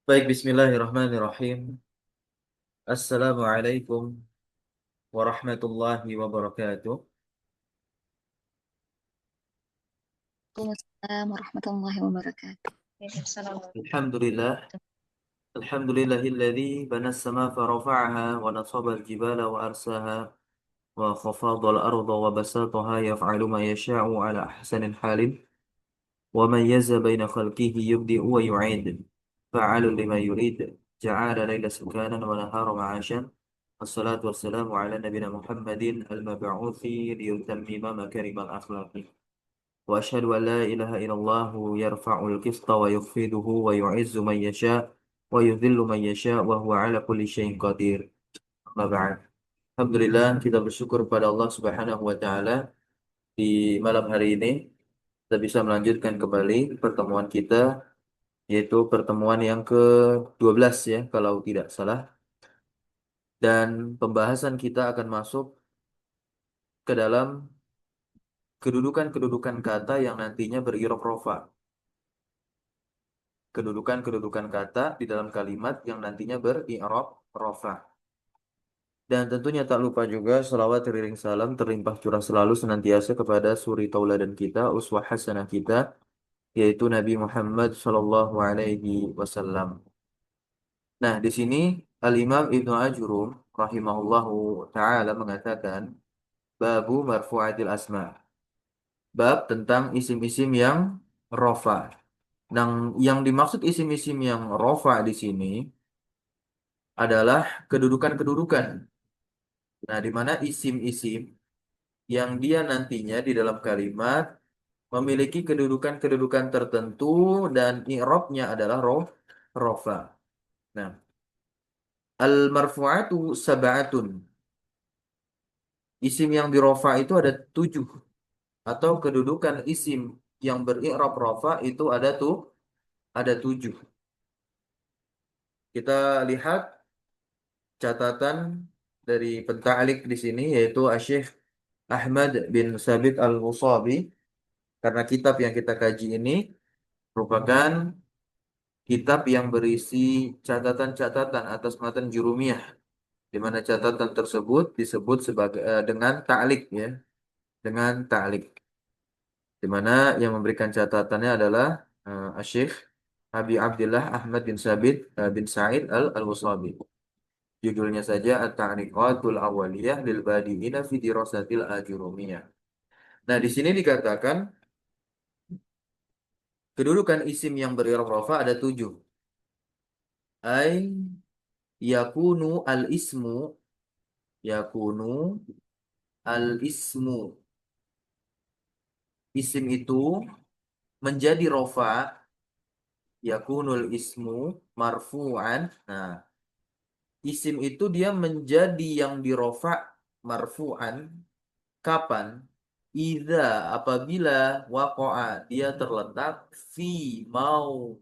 Baik, bismillahirrahmanirrahim. Assalamualaikum warahmatullahi wabarakatuh. Waalaikumsalam warahmatullahi wabarakatuh. Waalaikumsalam warahmatullahi Alhamdulillah. Alhamdulillahilladzi banas sama farafa'aha wa nasabal jibala wa arsaha wa khafadal arda wa basataha yaf'alu ma yasha'u ala ahsanil halin wa mayyaza baina khalqihi yubdi'u wa yu'id fa'alu lima yurid ja'ala layla sukanan wa nahara ma'ashan wassalatu wassalamu ala nabina Muhammadin al-mab'uthi liyutammima makarimal akhlaqi. وأشهد أن لا إله إلا الله يرفع القسط ويخفضه ويعز من يشاء ويذل من يشاء وهو على كل شيء قدير. أما بعد. Alhamdulillah kita bersyukur pada Allah Subhanahu wa taala di malam hari ini kita bisa melanjutkan kembali pertemuan kita yaitu pertemuan yang ke-12 ya kalau tidak salah, dan pembahasan kita akan masuk ke dalam kedudukan-kedudukan kata yang nantinya berirof rofa. Kedudukan-kedudukan kata di dalam kalimat yang nantinya beri'rab rofa. Dan tentunya tak lupa juga selawat teriring salam terlimpah curah selalu senantiasa kepada suri tauladan kita, uswah hasanah kita, yaitu Nabi Muhammad Shallallahu Alaihi Wasallam. Nah, di sini Al-Imam Ibnu Ajurum rahimahullahu taala mengatakan babu marfu'atil asma. Bab tentang isim-isim yang rofa. Nah, yang dimaksud isim-isim yang rofa di sini adalah kedudukan-kedudukan. Nah, di mana isim-isim yang dia nantinya di dalam kalimat memiliki kedudukan-kedudukan tertentu dan i'rabnya adalah rofa. Nah, al-marfu'atu sab'atun. Isim yang dirofa itu ada 7, atau kedudukan isim yang beri'rab rofa itu ada 7. Kita lihat catatan dari penta'lik di sini yaitu Asy-Syaikh Ahmad bin Sabit Al-Musabi, karena kitab yang kita kaji ini merupakan kitab yang berisi catatan-catatan atas matan jurumiyah, di mana catatan tersebut disebut sebagai dengan ta'lik ya, dengan ta'lik, di mana yang memberikan catatannya adalah Asy-Syaikh Abi Abdullah Ahmad bin Sabit bin Sa'id Al-Musabi. Judulnya saja At-Ta'liqatul Awwaliyah lil Badi'ina fi Dirasatil Ajurumiyah. Nah, di sini dikatakan kedudukan isim yang berirof rofa ada 7. Ay yakunu al-ismu, yakunu al-ismu, isim itu menjadi rofa, yakunul ismu marfu'an. Nah, isim itu dia menjadi yang dirofa marfu'an kapan? Idza, apabila waqa'a, dia terletak fi maudi'in,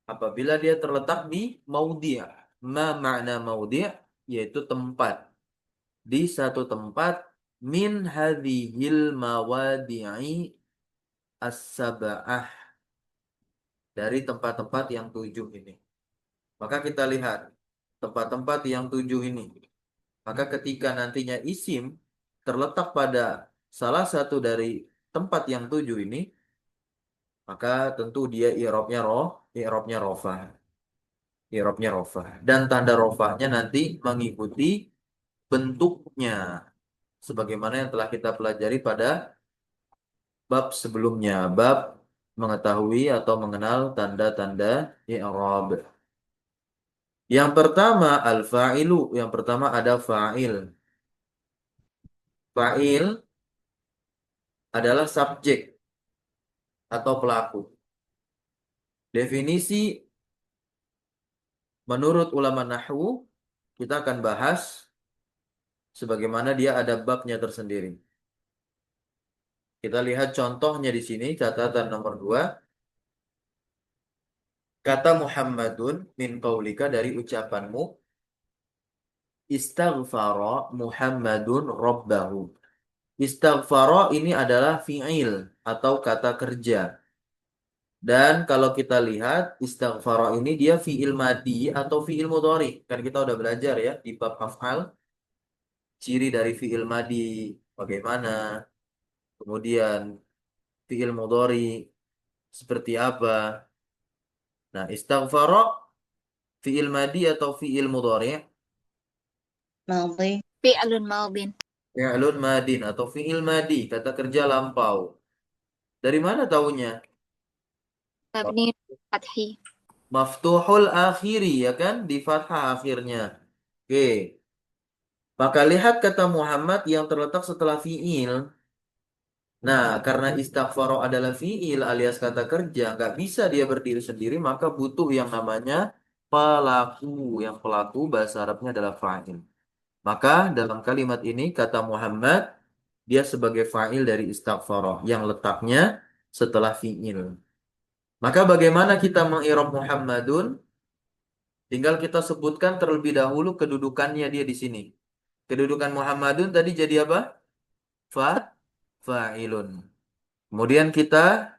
apabila dia terletak di maudi'. Ma makna maudi', yaitu tempat, di satu tempat min hadhil mawadi'i as-sab'ah, dari tempat-tempat yang 7 ini. Maka kita lihat tempat-tempat yang 7 ini. Maka ketika nantinya isim terletak pada salah satu dari tempat yang 7 ini, maka tentu dia i'rabnya rofa. I'rabnya rofa. Dan tanda rofanya nanti mengikuti bentuknya, sebagaimana yang telah kita pelajari pada bab sebelumnya, bab mengetahui atau mengenal tanda-tanda i'rab. Yang pertama al-fa'ilu, yang pertama ada fa'il. Fa'il adalah subjek atau pelaku. Definisi menurut ulama nahwu kita akan bahas sebagaimana dia ada babnya tersendiri. Kita lihat contohnya di sini, catatan nomor 2. Kata Muhammadun min qaulika, dari ucapanmu. Istaghfara Muhammadun Rabbahu. Istaghfara ini adalah fi'il atau kata kerja. Dan kalau kita lihat istighfar ini dia fi'il madi atau fi'il mudhari. Kan kita udah belajar ya di bab af'al, ciri dari fi'il madi bagaimana, kemudian fi'il mudhari seperti apa. Nah, istighfar fi'il madi atau fi'il mudhari, ماضي فعل ماض fi'lun madin atau fi'il madi, kata kerja lampau. Dari mana taunya? مبني فتح Maftuhul akhiri ya kan, di fathah akhirnya. Oke. Maka lihat kata Muhammad yang terletak setelah fi'il. Nah, karena istighfaro adalah fi'il alias kata kerja, nggak bisa dia berdiri sendiri, maka butuh yang namanya pelaku. Yang pelaku bahasa Arabnya adalah fa'il. Maka dalam kalimat ini kata Muhammad, dia sebagai fa'il dari istighfaro yang letaknya setelah fi'il. Maka bagaimana kita mengirob Muhammadun? Tinggal kita sebutkan terlebih dahulu kedudukannya dia di sini. Kedudukan Muhammadun tadi jadi apa? Fa, fa'ilun. Kemudian kita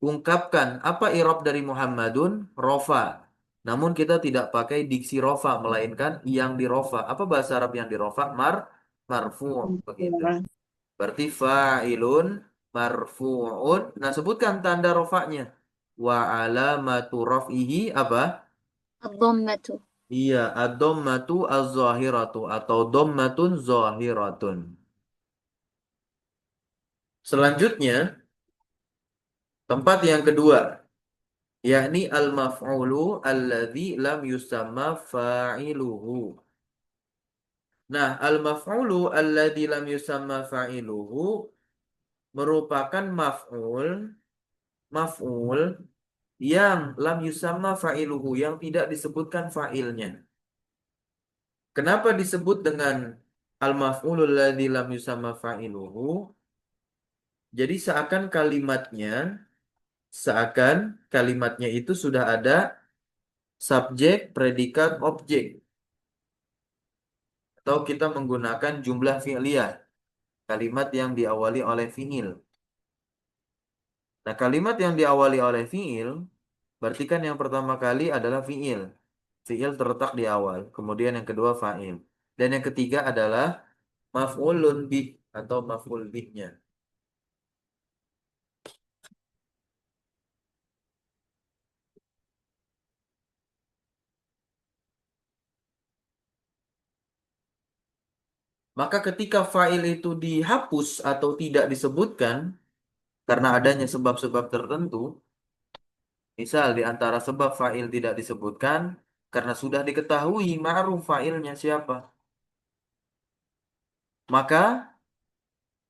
ungkapkan apa irob dari Muhammadun? Rofa. Namun kita tidak pakai diksi rofa, melainkan yang di rofa. Apa bahasa Arab yang di rofa? Marfu. Begitu. Berarti fa'ilun marfu'un. Nah, sebutkan tanda rofanya. Wa alamatu raf'ihi apa? الضمة Iya, ad-dhammatu az-zahiratu atau dhammatun zahiratun. Selanjutnya, tempat yang kedua, yakni al-maf'ulu alladzi lam yusamma fa'iluhu. Nah, al-maf'ulu alladzi lam yusamma fa'iluhu merupakan maf'ul yang lam yusamma fa'iluhu, yang tidak disebutkan fa'ilnya. Kenapa disebut dengan al-maf'ulul ladzi lam yusamma fa'iluhu? Jadi seakan kalimatnya itu sudah ada subjek, predikat, objek. Atau kita menggunakan jumlah fi'liyah, kalimat yang diawali oleh fi'il. Nah, kalimat yang diawali oleh fi'il, berarti kan yang pertama kali adalah fi'il. Fi'il terletak di awal. Kemudian yang kedua fa'il. Dan yang ketiga adalah maf'ulun bih atau maf'ul bihnya. Maka ketika fa'il itu dihapus atau tidak disebutkan karena adanya sebab-sebab tertentu, misal di antara sebab fa'il tidak disebutkan karena sudah diketahui ma'ruf fa'ilnya siapa, maka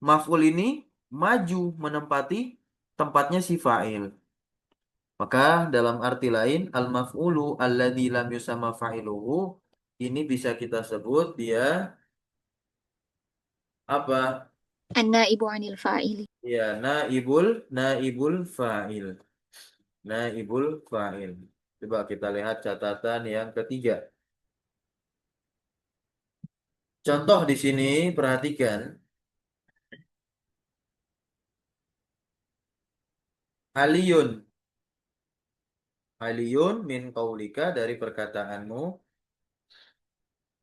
maf'ul ini maju menempati tempatnya si fa'il. Maka dalam arti lain al-maf'ulu alladzi lam yusamma fa'iluhu ini bisa kita sebut dia apa? النائب عن الفاعل Ya, naibul fa'il. Naibul fa'il. Coba kita lihat catatan yang ketiga. Contoh di sini perhatikan aliyun. Aliyun min qaulika dari perkataanmu.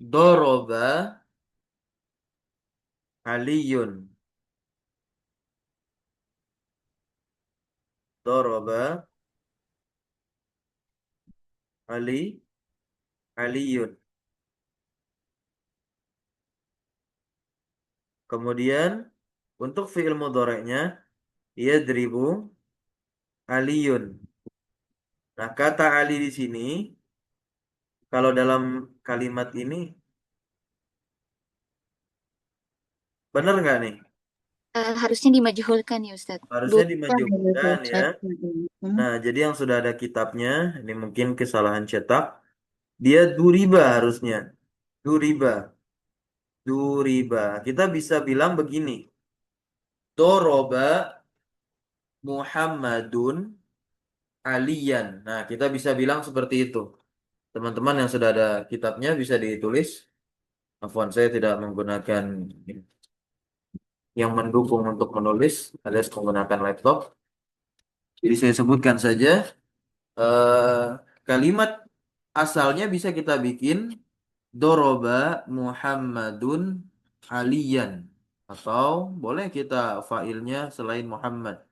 Doroba aliyun. Doroba ali aliyun. Kemudian untuk fi'il mudhari'nya yadribu aliyun. Nah, kata ali di sini kalau dalam kalimat ini benar nggak nih? harusnya dimajhulkan ya Ustaz. Harusnya Bukan ya dimajukan ya. Ustaz. Nah, jadi yang sudah ada kitabnya, ini mungkin kesalahan cetak. Dia duriba harusnya. Duriba. Duriba. Kita bisa bilang begini. Doroba Muhammadun aliyan. Nah, kita bisa bilang seperti itu. Teman-teman yang sudah ada kitabnya bisa ditulis. Afwan, saya tidak menggunakan yang mendukung untuk menulis alias menggunakan laptop. Jadi saya sebutkan saja eh, kalimat asalnya bisa kita bikin doroba Muhammadun Aliyan, atau boleh kita failnya selain Muhammad.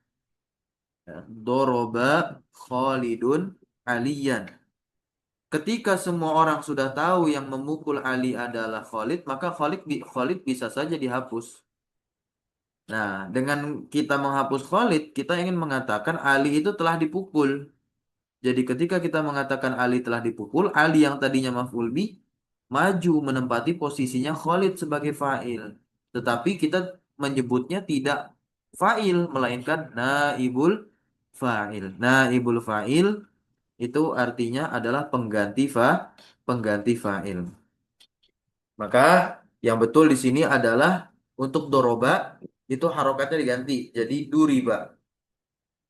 Ya, doroba Khalidun Aliyan. Ketika semua orang sudah tahu yang memukul Ali adalah Khalid, maka Khalid bisa saja dihapus. Nah, dengan kita menghapus Khalid, kita ingin mengatakan Ali itu telah dipukul. Jadi ketika kita mengatakan Ali telah dipukul, Ali yang tadinya maf'ul bi maju menempati posisinya Khalid sebagai fa'il. Tetapi kita menyebutnya tidak fa'il melainkan naibul fa'il. Naibul fa'il itu artinya adalah pengganti fa'il. Maka yang betul di sini adalah untuk doroba itu harokatnya diganti. Jadi duriba.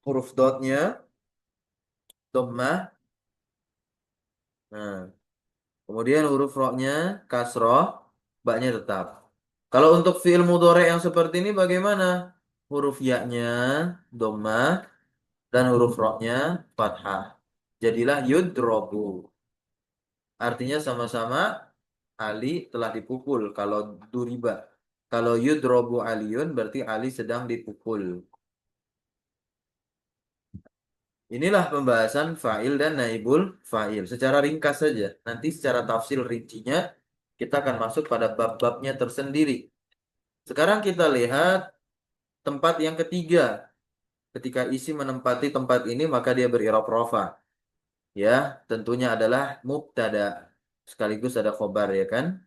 Huruf dotnya dhammah. Nah, kemudian huruf ro-nya kasroh, baknya tetap. Kalau untuk fiil mudhari yang seperti ini bagaimana? Huruf ya-nya dhammah dan huruf ro-nya fathah. Jadilah yudrobu. Artinya sama-sama Ali telah dipukul kalau duriba. Kalau yudrobu aliyun berarti Ali sedang dipukul. Inilah pembahasan fa'il dan naibul fa'il. Secara ringkas saja. Nanti secara tafsir rincinya kita akan masuk pada bab-babnya tersendiri. Sekarang kita lihat tempat yang ketiga. Ketika isi menempati tempat ini maka dia berirob rofa. Ya, tentunya adalah mubtada. Sekaligus ada khobar ya kan?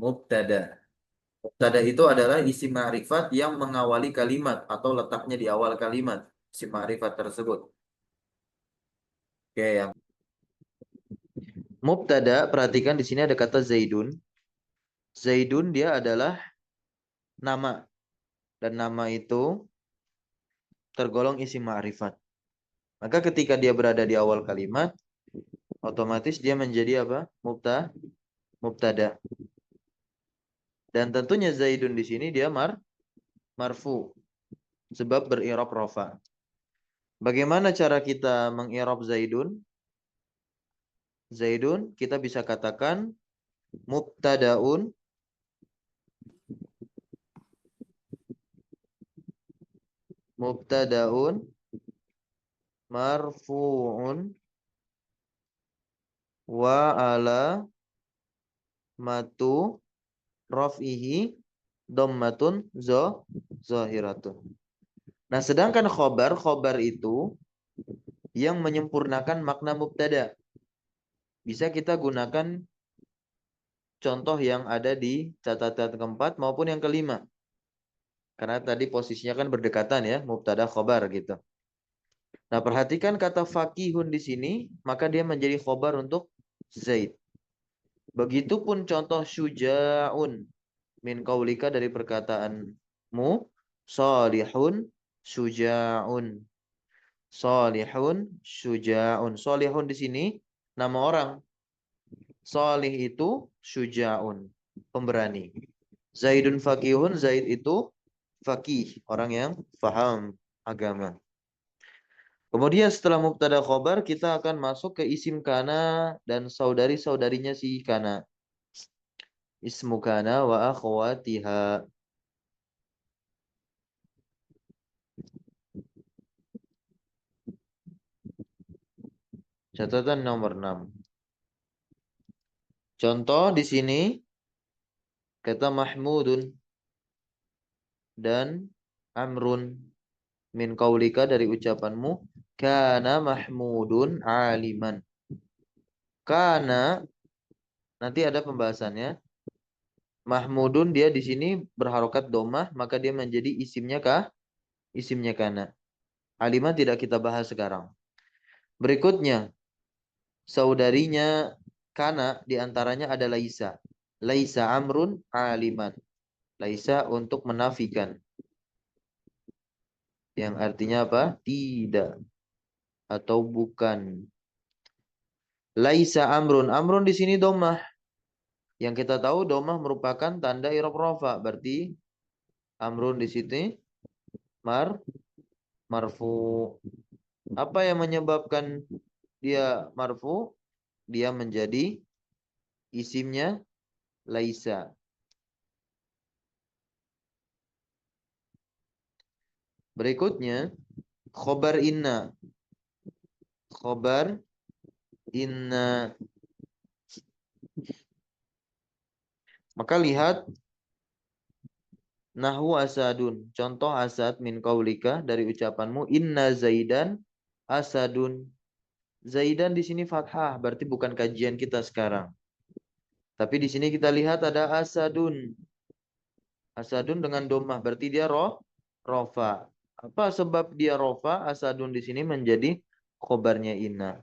Mubtada. Mubtada itu adalah isi ma'rifat yang mengawali kalimat atau letaknya di awal kalimat. Isi ma'rifat tersebut. Oke, yang mubtada, perhatikan di sini ada kata Zaidun. Zaidun dia adalah nama dan nama itu tergolong isi ma'rifat. Maka ketika dia berada di awal kalimat, otomatis dia menjadi apa? Mubtada. Dan tentunya Zaidun di sini dia marfu sebab berirob rofa. Bagaimana cara kita mengirob Zaidun? Zaidun kita bisa katakan mubtadaun mubtadaun marfuun wa ala matu raf'ihi dhammatun zahiratun. Nah, sedangkan khobar itu yang menyempurnakan makna mubtada. Bisa kita gunakan contoh yang ada di catatan keempat maupun yang kelima. Karena tadi posisinya kan berdekatan ya, mubtada khobar gitu. Nah, perhatikan kata fakihun di sini, maka dia menjadi khobar untuk Zaid. Begitupun contoh syuja'un min qaulika dari perkataanmu, salihun syuja'un. Salihun syuja'un. Salihun di sini nama orang. Salih itu syuja'un, pemberani. Zaidun fakihun, Zaid itu fakih, orang yang faham agama. Kemudian setelah mubtada khobar kita akan masuk ke isim kana dan saudari-saudarinya si kana. Ismu kana wa akhwatiha. Catatan nomor 6. Contoh di sini kata Mahmudun dan Amrun min qaulika dari ucapanmu kana Mahmudun aliman. Kana nanti ada pembahasannya. Mahmudun dia di sini berharokat domah maka dia menjadi isimnya kah? Isimnya kana. Aliman tidak kita bahas sekarang. Berikutnya saudarinya kana diantaranya ada Laisa. Laisa Amrun aliman. Laisa untuk menafikan. Yang artinya apa? Tidak atau bukan. Laisa Amrun. Amrun di sini domah. Yang kita tahu domah merupakan tanda irob rofa. Berarti Amrun di sini marfu. Apa yang menyebabkan dia marfu? Dia menjadi isimnya laisa. Berikutnya, khobar inna. Khobar inna. Maka lihat nahwu asadun. Contoh asad min qaulika dari ucapanmu inna zaidan asadun. Zaidan di sini fathah, berarti bukan kajian kita sekarang. Tapi di sini kita lihat ada asadun. Asadun dengan domah, berarti dia rofa. Apa sebab dia rofa? Asadun di sini menjadi khobarnya inna.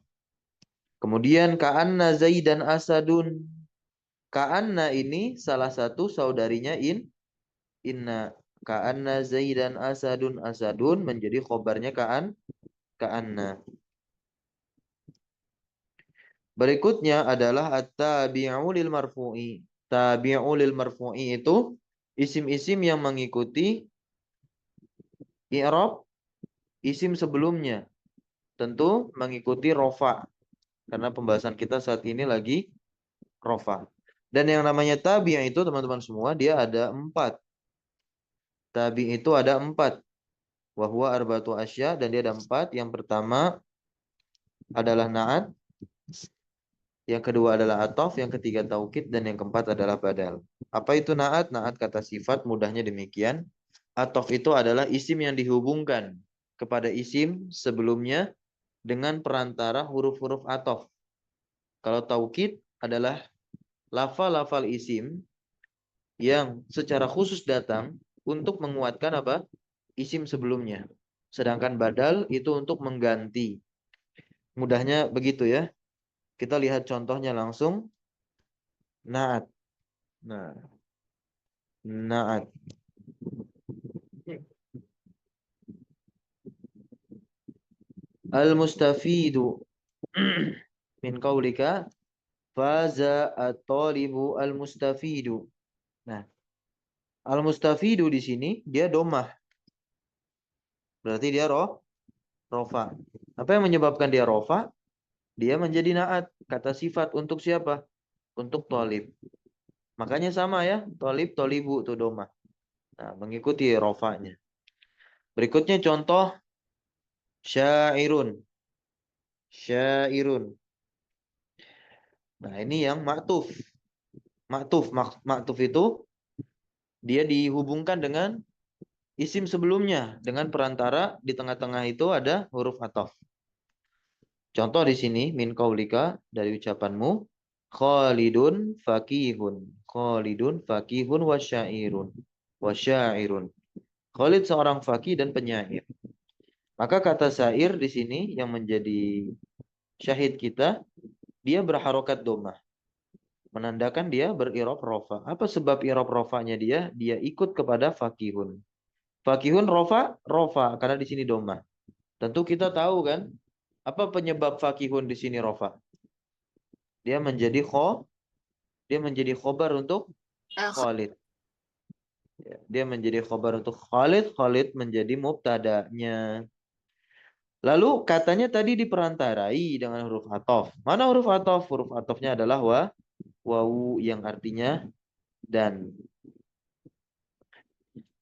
Kemudian ka'anna zaidan asadun. Ka'anna ini salah satu saudarinya inna. Ka'anna zaidan asadun asadun menjadi khobarnya ka'anna. Berikutnya adalah at-tabi'u lil marfu'i. Tabi'u lil marfu'i itu isim-isim yang mengikuti i'rab isim sebelumnya. Tentu mengikuti rofa. Karena pembahasan kita saat ini lagi rofa. Dan yang namanya tabi' itu teman-teman semua dia ada 4. Tabi' itu ada 4. Wahwa arba'atu asya dan dia ada 4. Yang pertama adalah na'at. Yang kedua adalah atof. Yang ketiga taukid. Dan yang keempat adalah badal. Apa itu na'at? Na'at kata sifat mudahnya demikian. Atof itu adalah isim yang dihubungkan kepada isim sebelumnya dengan perantara huruf-huruf atof. Kalau taukid adalah lafal-lafal isim yang secara khusus datang untuk menguatkan apa? Isim sebelumnya. Sedangkan badal itu untuk mengganti. Mudahnya begitu ya. Kita lihat contohnya langsung. Naat. Nah, naat. Al-mustafidu min qaulika faza at-talibu al-mustafidu. Nah, al-mustafidu di sini dia domah. Berarti dia rofa. Apa yang menyebabkan dia rofa? Dia menjadi naat. Kata sifat untuk siapa? Untuk tolib. Makanya sama ya. Tolib, tolibu itu domah. Nah, mengikuti rofanya. Berikutnya contoh syairun. Syairun. Nah, ini yang maktuf. Maktuf itu dia dihubungkan dengan isim sebelumnya. Dengan perantara di tengah-tengah itu ada huruf ataf. Contoh di sini min qaulika dari ucapanmu Khalidun fakihun. Khalidun fakihun wasyairun. Wasyairun. Khalid seorang fakih dan penyair. Maka kata syair di sini yang menjadi syahid kita, dia berharokat domah. Menandakan dia berirob rofa. Apa sebab irob rofanya dia? Dia ikut kepada fakihun. Fakihun rofa, rofa. Karena di sini domah. Tentu kita tahu kan, apa penyebab fakihun di sini rofa? Dia menjadi dia menjadi khobar untuk Khalid. Ya, dia menjadi khobar untuk Khalid, Khalid menjadi mubtadanya. Lalu katanya tadi diperantarai dengan huruf ataf. Mana huruf ataf? Huruf atafnya adalah wawu yang artinya dan.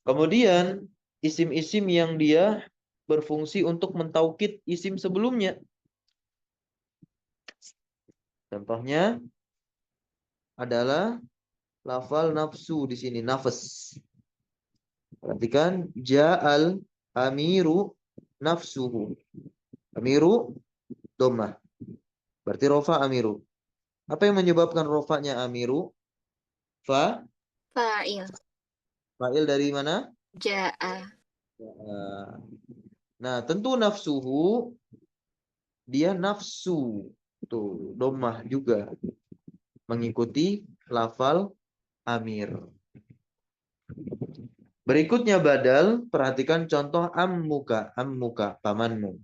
Kemudian isim-isim yang dia berfungsi untuk mentaukid isim sebelumnya. Contohnya adalah lafal nafsu di sini nafas. Perhatikan ja'al amiru nafsuhu. Amiru domah. Berarti rofa amiru. Apa yang menyebabkan rofanya amiru? Fa Fa'il. fa'il dari mana? Ja'a. Nah, tentu nafsuhu dia nafsu. Tuh, domah juga mengikuti lafal amir. Berikutnya badal, perhatikan contoh ammuka, ammuka, pamanmu.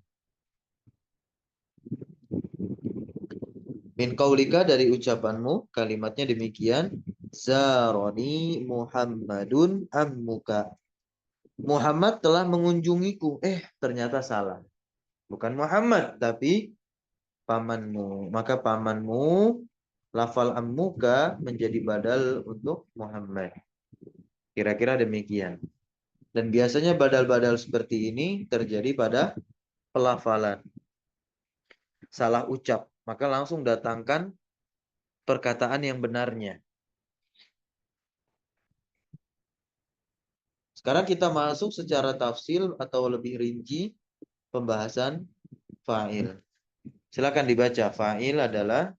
Min qaulika dari ucapanmu, kalimatnya demikian. Zaroni Muhammadun ammuka. Muhammad telah mengunjungiku. Ternyata salah. Bukan Muhammad, tapi pamanmu. Maka pamanmu, lafal ammuka menjadi badal untuk Muhammad. Kira-kira demikian. Dan biasanya badal-badal seperti ini terjadi pada pelafalan. Salah ucap. Maka langsung datangkan perkataan yang benarnya. Sekarang kita masuk secara tafsil atau lebih rinci pembahasan fa'il. Silakan dibaca. Fa'il adalah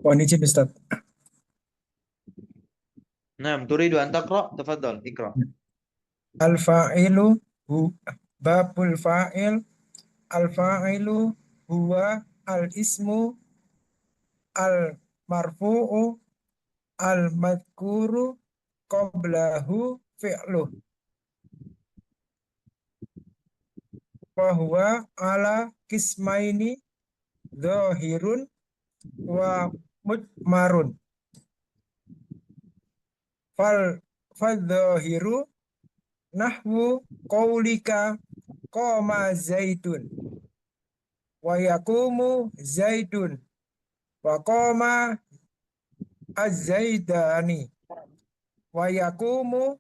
Mohon izin Ustaz. Nah, turidu an taqra? Tafadhal, ikra. Al-fa'ilu hu babul fa'il al-fa'ilu huwa al-ismu al-marfu'u al-madhkuru qablahu fi'luh wa huwa ala kismaini dhahirun wa mudmarun fal dhahiru nahwu qaulika qama zaidun wa yaqumu zaidun wa qama az-zaidani wa yaqumu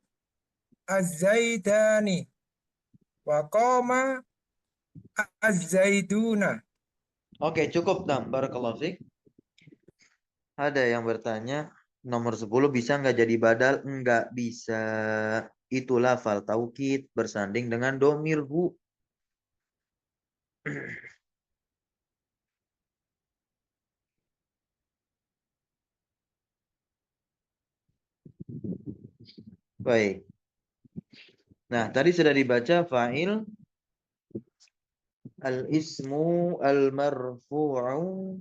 az-zaidani wa qama az-zaiduna. Oke, cukup tam. Barakallahu fiik. Ada yang bertanya, nomor 10 bisa nggak jadi badal? Nggak bisa. Itu lafal taukid bersanding dengan domir hu. Baik. Nah, tadi sudah dibaca fa'il al-ismu al-marfu'u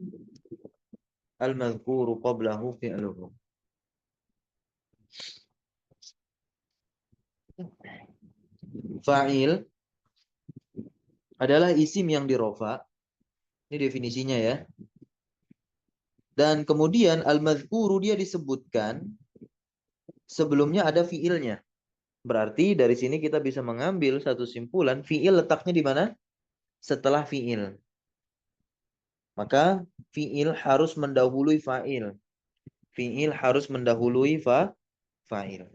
al-madhkuru qablahu fi'luhu. Fa'il adalah isim yang dirofa. Ini definisinya ya. Dan kemudian al-madhkuru dia disebutkan sebelumnya ada fiilnya. Berarti dari sini kita bisa mengambil satu simpulan, fiil letaknya di mana? Setelah fiil. Maka fiil harus mendahului fa'il. Fiil harus mendahului fa'il.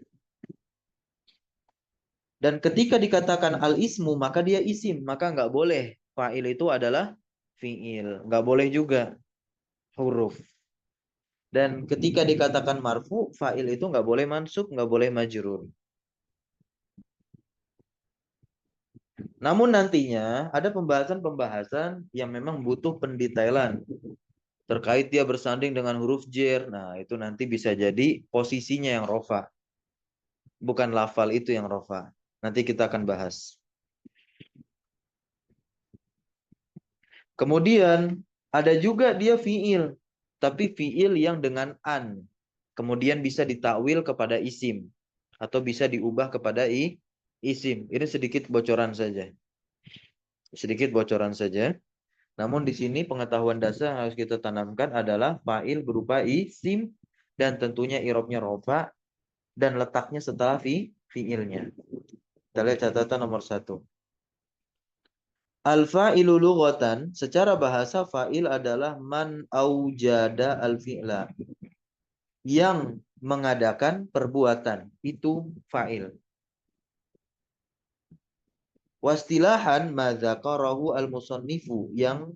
Dan ketika dikatakan al-ismu, maka dia isim. Maka nggak boleh. Fa'il itu adalah fi'il. Nggak boleh juga huruf. Dan ketika dikatakan marfu, fa'il itu nggak boleh mansub, nggak boleh majrur. Namun nantinya ada pembahasan-pembahasan yang memang butuh pendetailan. Terkait dia bersanding dengan huruf jer. Nah, itu nanti bisa jadi posisinya yang rofa. Bukan lafal itu yang rofa. Nanti kita akan bahas. Kemudian ada juga dia fiil, tapi fiil yang dengan an. Kemudian bisa ditakwil kepada isim atau bisa diubah kepada isim. Ini sedikit bocoran saja. Sedikit bocoran saja. Namun di sini pengetahuan dasar yang harus kita tanamkan adalah fa'il berupa isim dan tentunya irobnya rofa dan letaknya setelah fiilnya. Kita lihat catatan nomor 1. Al-fa'ilu lughatan, secara bahasa fa'il adalah man aujada al-fi'la. Yang mengadakan perbuatan, itu fa'il. Wastilahan ma dzakarahu al-musannifu, yang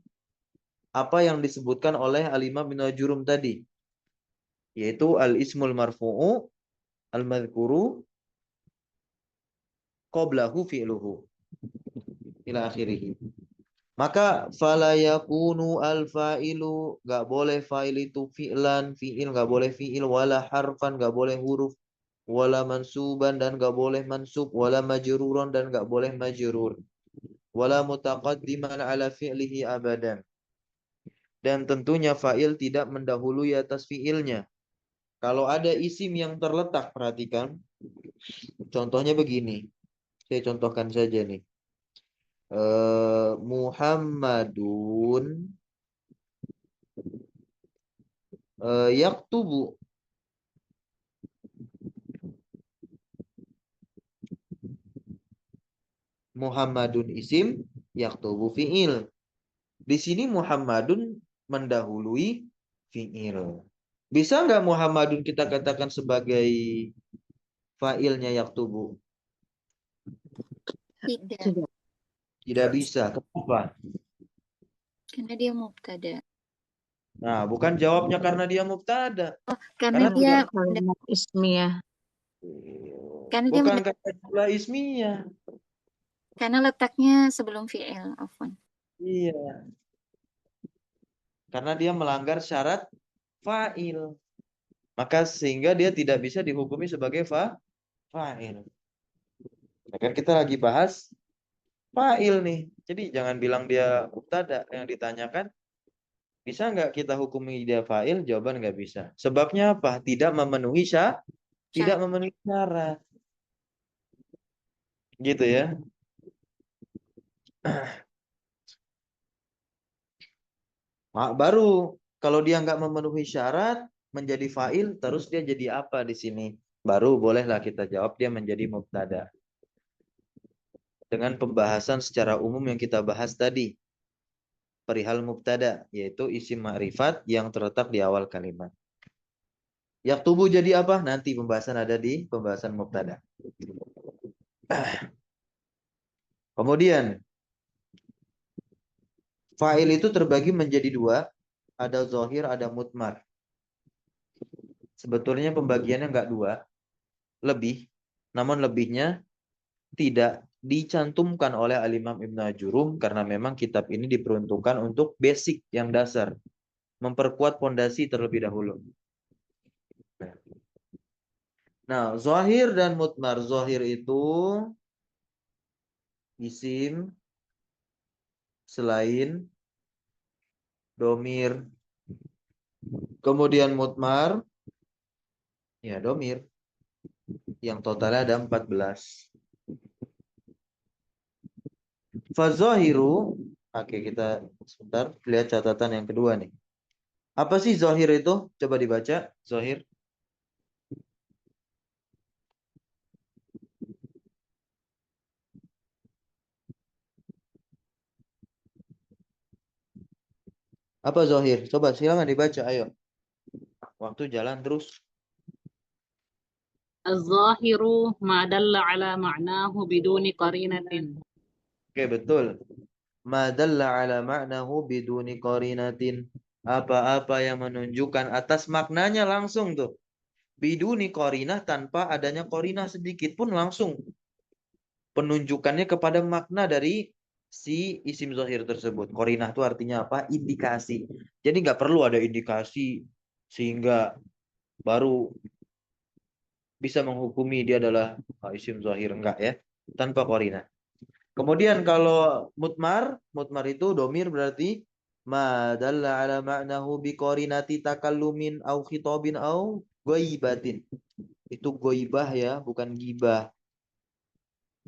apa yang disebutkan oleh al-Imam Ibnu Jurum tadi, yaitu al-ismul marfu'u al-madhkuru qablahu fi'luhu ila akhirih. Maka fala yakunu al-fa'ilu, enggak boleh fa'il itu fi'lan, fi'il enggak boleh fi'il, wala harfan enggak boleh huruf, wala mansuban dan enggak boleh mansub, wala majruran dan enggak boleh majrur, wala mutaqaddiman ala fi'lihi abadan. Dan tentunya fa'il tidak mendahului atas fi'ilnya. Kalau ada isim yang terletak, perhatikan. Contohnya begini. Saya contohkan saja nih. Muhammadun Yaktubu. Muhammadun isim, yaktubu fi'il. Di sini Muhammadun mendahului fi'il. Bisa nggak Muhammadun kita katakan sebagai fa'ilnya yaktubu? Tidak, Tidak bisa. Kenapa? karena dia mubtada. Nah, bukan jawabnya karena dia mubtada. Karena Karena dia kalimat ismiyah. karena dia bukan karena jumlah ismiyah. karena letaknya sebelum fi'il, afwan. Iya. Karena dia melanggar syarat fa'il. Maka sehingga dia tidak bisa dihukumi sebagai fa'il. Nah, kan kita lagi bahas fa'il nih. Jadi jangan bilang dia mubtada. Yang ditanyakan, bisa nggak kita hukumi dia fa'il? Jawaban nggak bisa. Sebabnya apa? Tidak memenuhi tidak memenuhi syarat. Gitu ya. Baru kalau dia nggak memenuhi syarat menjadi fa'il, terus dia jadi apa di sini? Baru bolehlah kita jawab dia menjadi mubtada. Dengan pembahasan secara umum yang kita bahas tadi. Perihal mubtada, yaitu isim ma'rifat yang terletak di awal kalimat. Yaktubu jadi apa? Nanti pembahasan ada di pembahasan mubtada. Kemudian, fa'il itu terbagi menjadi dua. Ada zohir, ada mutmar. Sebetulnya pembagiannya nggak dua. Lebih. Namun lebihnya tidak dicantumkan oleh Al-Imam Ibn Ajurum karena memang kitab ini diperuntukkan untuk basic yang dasar. Memperkuat fondasi terlebih dahulu. Nah, zohir dan mutmar. Zohir itu isim selain domir. Kemudian mutmar, ya domir. Yang totalnya ada 14. Fazohiru, oke kita sebentar lihat catatan yang kedua nih. Apa sih zohir itu? Coba dibaca, zohir. Apa zohir? Coba silakan dibaca, ayo. Waktu jalan terus. Az-zahiru ma dalla ala ma'nahu biduni qarinatin. Oke, betul. Ma dalla ala ma'nahu biduni qarinatin. Apa-apa yang menunjukkan atas maknanya langsung tuh. Biduni qarinah, tanpa adanya qarinah sedikit pun langsung. Penunjukannya kepada makna dari si isim zohir tersebut. Qarinah itu artinya apa? Indikasi. Jadi nggak perlu ada indikasi sehingga baru bisa menghukumi dia adalah isim zohir. Enggak ya. Tanpa qarinah. Kemudian kalau mutmar itu domir berarti ma dalla ala ma'nahu bi qarinati takallumin au khitabin au ghaibatin. Itu ghaibah ya, bukan gibah.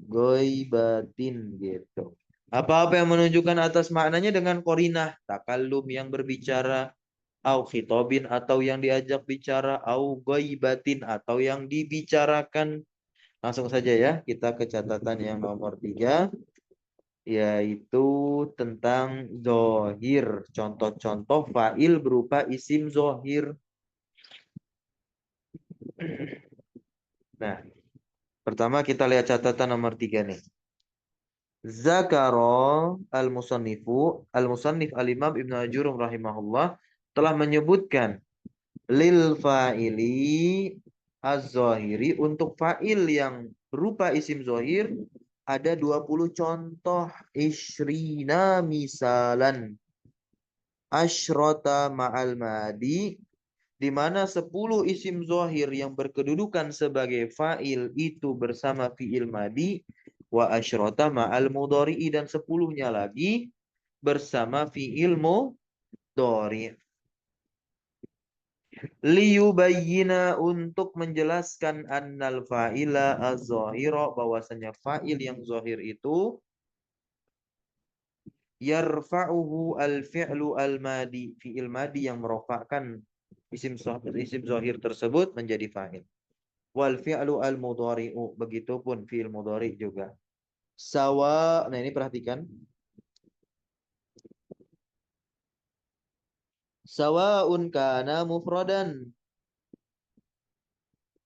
Ghaibatin gitu. Apa-apa yang menunjukkan atas maknanya dengan qarinah, takallum yang berbicara, au khitabin atau yang diajak bicara, au ghaibatin atau yang dibicarakan. Langsung saja ya, kita ke catatan yang nomor 3. Yaitu tentang zohir. Contoh-contoh fa'il berupa isim zohir. Nah, pertama kita lihat catatan nomor 3 nih. Zakaro al-musannif al-imam Ibnu Ajurum rahimahullah telah menyebutkan lil fa'ili az-zohiri, untuk fa'il yang berupa isim zohir ada 20 contoh, isyrina misalan. Asyrota ma'al madi, di mana 10 isim zohir yang berkedudukan sebagai fa'il itu bersama fi'il madi, wa asyrota ma'al mudhari'i, dan 10-nya lagi bersama fi'il mudhari'. Liyubayyina, untuk menjelaskan annal fa'ila az-zahira, bahwasanya fa'il yang zahir itu yarfa'uhu al-fi'lu al-madi, fi'il madi yang merofakkan isim zahir tersebut menjadi fa'il. Wal fi'lu al mudhari'u, begitupun fi'il mudhari juga. Sawa, nah ini perhatikan. Sawa'un kana mufradan.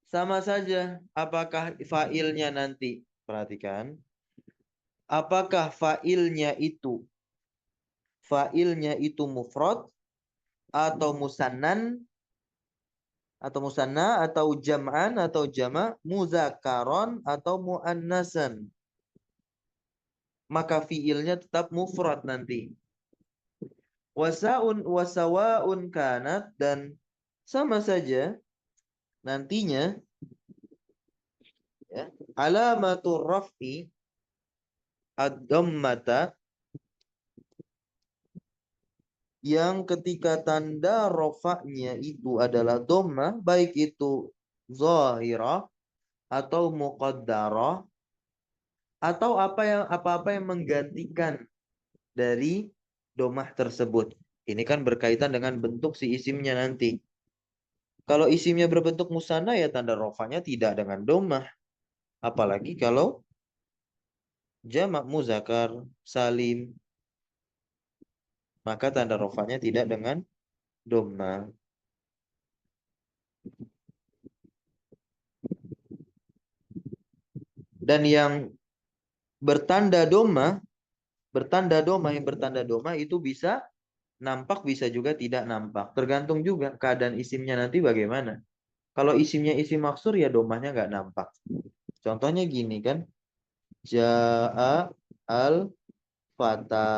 Sama saja, apakah fa'ilnya nanti? Perhatikan. Apakah fa'ilnya itu mufrad atau musannan atau musanna atau jam'an atau jama', muzakaron atau muannasan. Maka fi'ilnya tetap mufrad nanti. Wasawa'un kanat, dan sama saja nantinya ya, alamatur raf'i ad-dhammata, yang ketika tanda rofaknya itu adalah dhammah, baik itu zahirah atau muqaddarah atau apa-apa yang menggantikan dari dhammah tersebut. Ini kan berkaitan dengan bentuk si isimnya nanti. Kalau isimnya berbentuk musanna ya tanda rofaknya tidak dengan dhammah. Apalagi kalau jamak muzakkar salim, maka tanda rofaknya tidak dengan dhammah. Dan yang bertanda dhammah itu bisa nampak, bisa juga tidak nampak. Tergantung juga keadaan isimnya nanti bagaimana. Kalau isimnya isim maksur ya dhammahnya nggak nampak. Contohnya gini kan. Ja'a al-fata.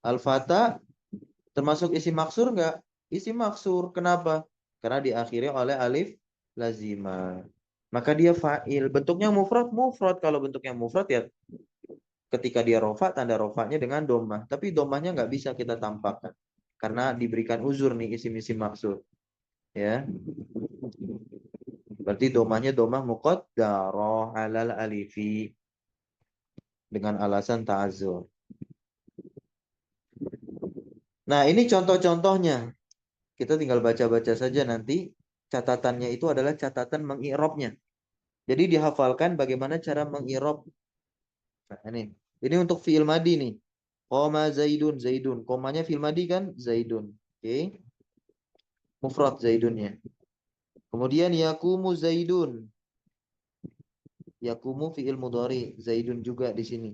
Al-fata termasuk isim maksur nggak? Isim maksur. Kenapa? Karena diakhiri oleh alif lazimah. Maka dia fa'il. Bentuknya mufrad. Kalau bentuknya mufrad ya ketika dia rofa, tanda rofanya dengan dhammah. Tapi dhammahnya nggak bisa kita tampakkan. Karena diberikan uzur nih isim-isim maksur. Ya. Berarti dhammahnya dhammah muqaddarah alal alifi. Dengan alasan ta'azzur. Nah, ini contoh-contohnya. Kita tinggal baca-baca saja nanti. Catatannya itu adalah catatan mengi'rabnya. Jadi dihafalkan bagaimana cara mengi'rab. Nah, ini untuk fi'il madi nih. Qoma zaidun, zaidun. Komanya fi'il madi kan? Zaidun. Oke. Mufrad zaidunnya. Kemudian yakumu zaidun. Yakumu fi'il mudhari. Zaidun juga di sini.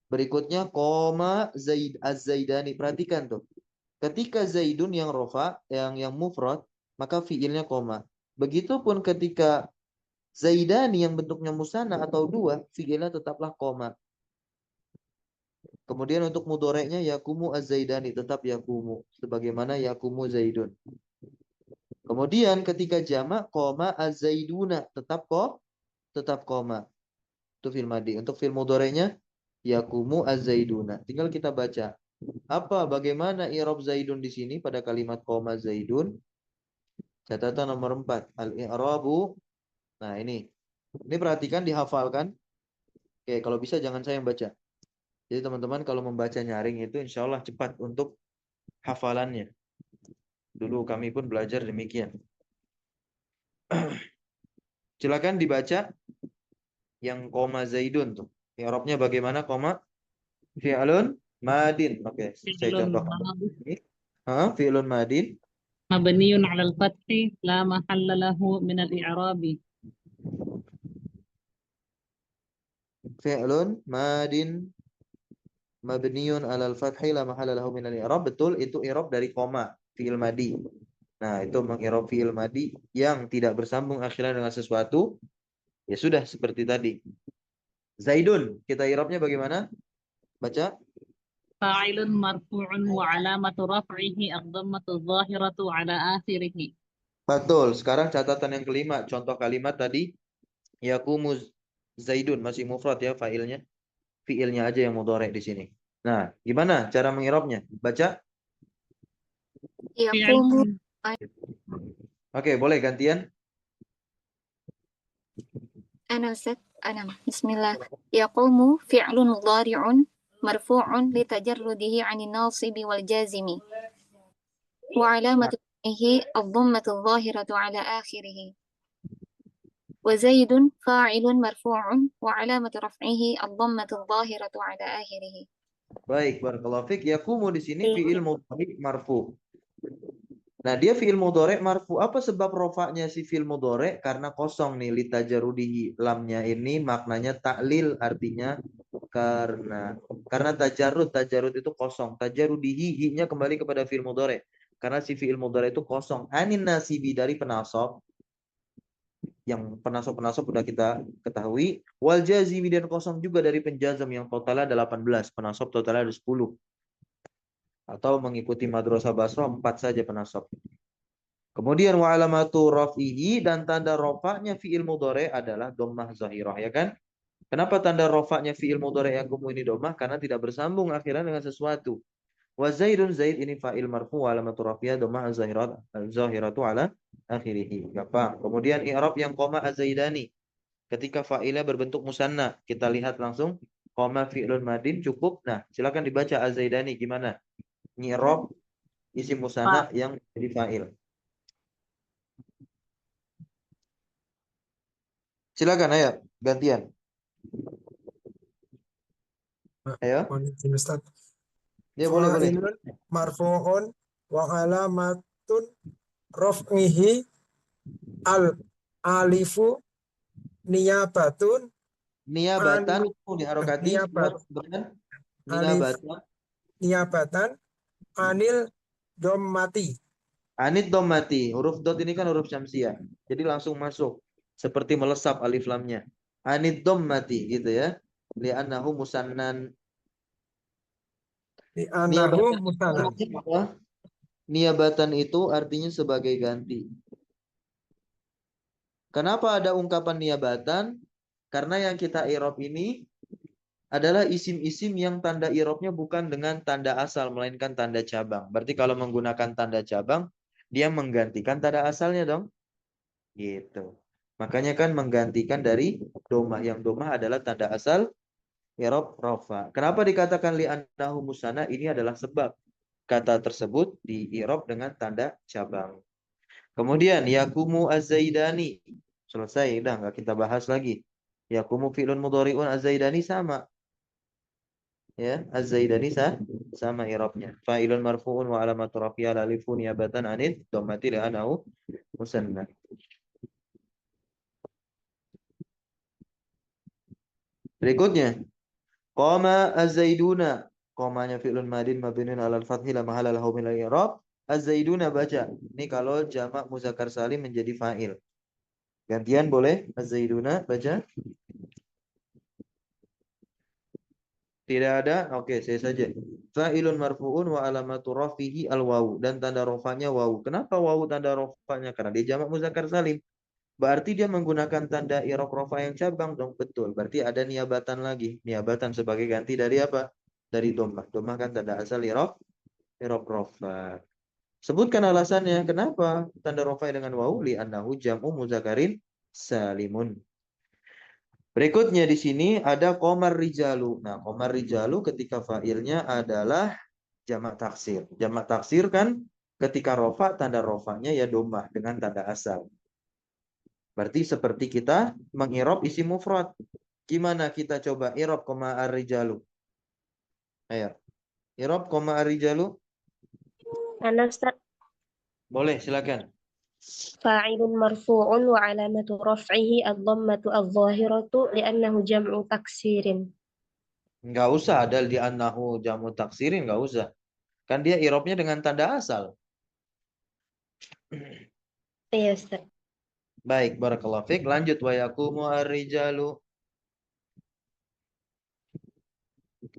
Berikutnya qoma zaid az-zaidani. Perhatikan tuh. Ketika zaidun yang rofa, yang mufrad, maka fi'ilnya koma. Begitupun ketika zaidani yang bentuknya musanna atau dua, fi'ilnya tetaplah koma. Kemudian untuk mudhoreknya yakumu az-zaidani, tetap yakumu. Sebagaimana yakumu zaidun. Kemudian ketika jamak, koma az-zaiduna, tetap koma. Itu fi'il madi. Untuk fi'il mudhoreknya yakumu az-zaiduna. Tinggal kita baca. Bagaimana i'rab zaidun di sini pada kalimat koma zaidun? Catatan nomor 4. Al-i'rabu. Nah, ini perhatikan, dihafalkan. Oke, kalau bisa jangan saya yang baca. Jadi teman-teman kalau membaca nyaring itu insya Allah cepat untuk hafalannya. Dulu kami pun belajar demikian. Silakan dibaca yang koma zaidun tuh. I'rabnya bagaimana koma? Fi'lun madin. Oke, saya فعل contohkan. ماضي Fi'lun madin. مبني على الفتح لا محل له من الإعراب. Fi'lun madin mabniun alal fathi la mahalla lahu minal i'rab. Betul, itu i'rab dari koma, fi'il madi. Nah, itu meng'irab fi'il madi yang tidak bersambung akhirnya dengan sesuatu. Ya sudah seperti tadi. Zaidun, kita i'rabnya bagaimana? Baca. فاعل مرفوع وعلامة رفعه الضمة الظاهرة على آخره. Betul. Sekarang catatan yang kelima, contoh kalimat tadi yakumu zaidun, masih mufrad ya fa'ilnya. Fi'ilnya aja yang mudhari di sini. Nah, gimana cara meng'irabnya? Baca. Yaqumu. Oke, boleh gantian. Ana. Bismillah. Yaqumu fi'lun mudhari'un marfu'un litajarrudihi 'anil nasibi wal jazimi. Wa 'alamatu الضمة الظاهرة على آخره وزيد فاعل مرفوع وعلامة رفعه الضمة الظاهرة على آخره. Baik, barakallahu fik. Yakumu di sini fi'il mudhari marfu. Nah, dia fi'il mudhari marfu. Apa sebab rofaknya si fi'il mudhari? Karena kosong nih, litajarudihi. Lamnya ini maknanya taklil, artinya karena tajarud itu kosong. Tajarudihi, hi-nya kembali kepada fi'il mudhari. Karena si fi'il mudhari itu kosong. Anin nasibi, dari penasab. Yang penasab-penasab sudah kita ketahui. Wal jazimi, dan kosong juga dari penjazam yang totalnya ada 18. Penasab totalnya ada 10. Atau mengikuti madrasah Basrah 4 saja penasab. Kemudian wa alamatu raf'ihi, dan tanda rofaknya fi'il mudhari adalah dhammah zahirah, ya kan? Kenapa tanda rofaknya fi'il mudhari yang ini dhammah? Karena tidak bersambung akhirnya dengan sesuatu. Wa zaidun, zaid ini fa'il marfu wa alamatu raf'iyah dhammah zahiratu ala akhirih. Gampang. Kemudian i'rab yang koma az-zaidani. Ketika fa'ilnya berbentuk musanna, kita lihat langsung koma fi'lun madin cukup. Nah, silakan dibaca az-zaidani gimana? I'rab isim musanna yang jadi fa'il. Silakan, ayo gantian. Ayo. Ustaz. Ya, boleh. Fa'ilun marfu'un wa alamatun raf'ihi al alifu niyabatun Niabatan an di harokati niyabat alif niabatan niyabatan anil dommati. anid domati. Huruf dot ini kan huruf syamsiah. Jadi langsung masuk seperti melesap alif lamnya. Anid dommati gitu ya. Li'annahu musannan. Di anahu Niabatan musanna. apa? Niabatan itu artinya sebagai ganti. Kenapa ada ungkapan niabatan? Karena yang kita i'rab ini adalah isim-isim yang tanda i'rabnya bukan dengan tanda asal, melainkan tanda cabang. Berarti kalau menggunakan tanda cabang, dia menggantikan tanda asalnya dong. Gitu. Makanya kan menggantikan dari domah. Yang domah adalah tanda asal i'rab rafa. Kenapa dikatakan li'annahu musanna? Ini adalah sebab kata tersebut di i'rab dengan tanda cabang. Kemudian yakumu az-zaidani. Selesai, udah nggak kita bahas lagi. Yakumu fi'lun mudhari'un az-zaidani sama. Ya, az-zaidani sama i'rabnya. Fa'ilun marfu'un wa alamatu raf'ihi al-alifu niyabatan anid dhammati li'annahu musanna. Berikutnya, qama az-zaiduna. Qamanya fi'lun madin mabniun 'alal fathi la mahalla lahu min al-i'rab. Az-zaiduna baca. Ini kalau jamak muzakkar salim menjadi fa'il. Gantian boleh? Az-zaiduna baca. Tidak ada? Oke, saya saja. Fa'ilun marfu'un wa alamatu rafihi al-wawu, dan tanda rofanya wawu. Kenapa wawu tanda rofanya? Karena dia jamak muzakkar salim. Berarti dia menggunakan tanda i'rab rofa yang cabang dong. Betul. Berarti ada niabatan lagi. Niabatan sebagai ganti dari apa? Dari dhammah. Dhammah kan tanda asal i'rab rofa. Sebutkan alasannya. Kenapa tanda rofa dengan wawu? Li'annahu jam'u muzakkarin salimun. Berikutnya di sini ada qamar rijalu. Nah, qamar rijalu ketika fa'ilnya adalah jamak taksir. Jamak taksir kan ketika rofa, tanda rofanya ya dhammah dengan tanda asal. Berarti seperti kita mengirob isi mufrad. Gimana kita coba irob koma ar-rijalu? Ayo. Irob koma ar-rijalu? Ana Ustaz, Boleh, silakan. fa'ilun marfu'un wa alamatu raf'ihi ad-dhammatu adh-dhahiratu li'annahu jam'u taksirin. Enggak usah ada di annahu jamu taksirin, enggak usah. Kan dia irobnya dengan tanda asal. Iya Ustaz. Baik, barakallahu fiik. Lanjut wa yaqumu ar-rijalu.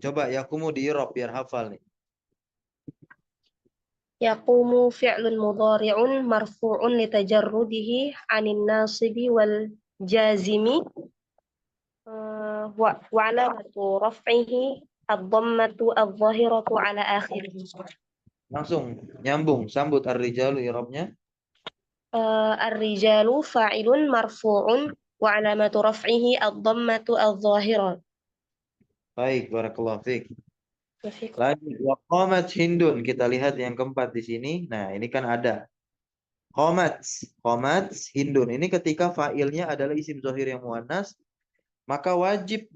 Coba yaqumu di irob biar hafal nih. Yaqumu fi'lun mudhari'un marfu'un litajarrudihi 'anil nasibi wal jazimi wa alamatu raf'ihi ad-dhammatu adh-dhahiratu 'ala akhirih. Langsung nyambung, sambut ar-rijalu irobnya. Ar-rijalu fa'ilun marfu'un wa alamatu raf'ihi ad-dhammatu adh-dhahirah. Baik, barakallahu fiik. Lanjut, wa qamat Hindun. Kita lihat yang keempat di sini. Nah, ini kan ada Qomat. Qomat Hindun. Ini ketika fa'ilnya adalah isim zohir yang muannas, maka wajib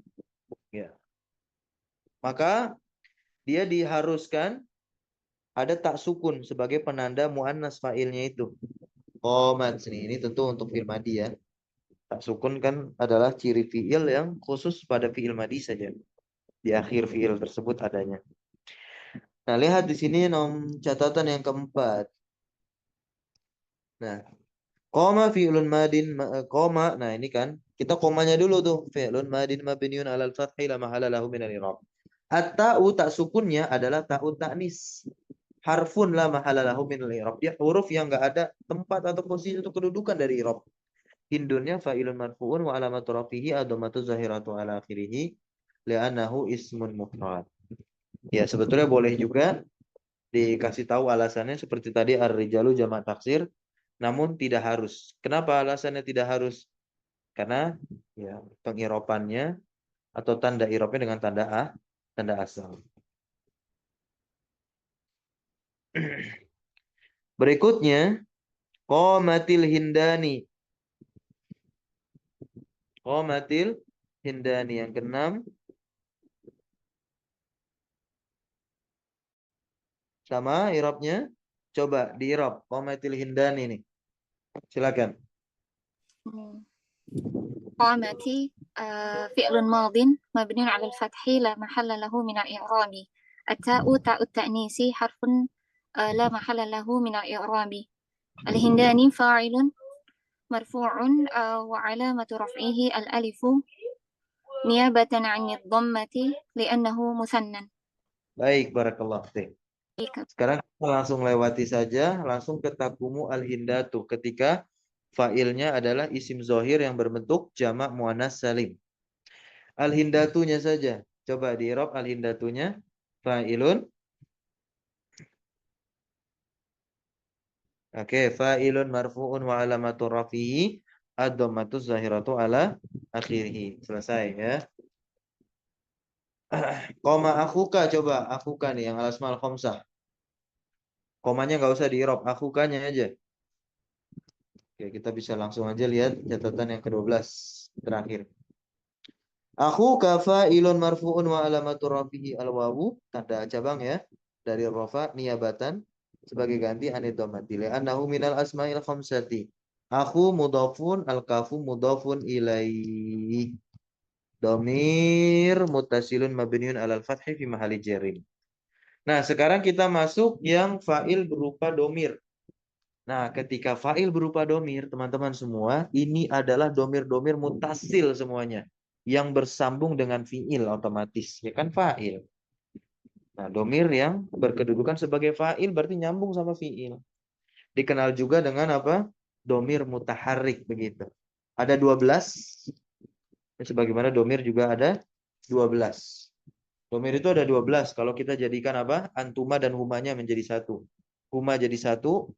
ya. Maka dia diharuskan ada tak sukun sebagai penanda muannas fa'ilnya itu. Qomat ini tentu untuk fi'il madi ya. Tak sukun kan adalah ciri fi'il yang khusus pada fi'il madi saja. Di akhir fi'il tersebut adanya. Nah, lihat di sini catatan yang keempat. Nah, koma fi'lun madin koma. Nah, ini kan kita komanya dulu tuh. Fi'lun madin mabniun 'alal fathi la mahala lahu minal i'rab. At-ta'u tak sukunnya adalah ta'u ta'nis. Harfun la mahala lahu minal i'rab. Dia huruf yang enggak ada tempat atau posisi untuk kedudukan dari i'rab. Hindunnya fa'ilun marfu'un wa alamatu rafihi ad-dhammatu zahiratu ala akhirih li'annahu ismun mufrad. Ya, sebetulnya boleh juga dikasih tahu alasannya seperti tadi ar-rijalu jamak taksir, namun tidak harus. Kenapa alasannya tidak harus? Karena ya pengiropannya atau tanda irobnya dengan tanda asal. Berikutnya qomatil hindani. Qomatil hindani yang keenam sama irobnya. Coba di irob qomatil hindani nih. Silakan. قامتي فعل ماض مبني على الفتح لا محل له من الإعراب التاء تاء التأنيث حرف لا محل له من الإعراب الهنداني فاعل مرفوع وعلامة رفعه الألف نيابة عن الضمة لأنه مثنى. Baik, barakallah. Sekarang kita langsung lewati saja, langsung ke takumu al-hindatu ketika fa'ilnya adalah isim zohir yang berbentuk jamak muannas salim. Al-hindatunya saja. Coba di i'rab al-hindatunya fa'ilun. Oke, fa'ilun marfu'un wa alamatu rafihi ad-dhammatu zahiratu ala akhirih. Selesai ya. Koma akhuka, coba akhuka nih yang al-asmaul khamsah. Komanya nggak usah di i'rab, akhukanya aja. Oke, kita bisa langsung aja lihat catatan yang ke-12 terakhir. Akhuka fa'ilun marfu'un wa alamatu rafihi al-wawu, tanda cabang ya, dari rafa niyabatan sebagai ganti anid dhammati li'annahu minal asma'il khamsati. Akhu mudhafun al-kafu mudhafun ilaihi. Dhamir muttasilun mabniun 'alal fathi fi mahalli jarrin. Nah, sekarang kita masuk yang fa'il berupa domir. Nah, ketika fa'il berupa domir, teman-teman semua, ini adalah domir-domir mutasil semuanya. Yang bersambung dengan fi'il otomatis. Ya kan fa'il. Nah, domir yang berkedudukan sebagai fa'il berarti nyambung sama fi'il. Dikenal juga dengan apa? Domir mutaharrik begitu. Ada 12. Sebagaimana domir juga ada 12. Domir itu ada 12. Kalau kita jadikan apa? Antuma dan humanya menjadi satu. Huma jadi satu.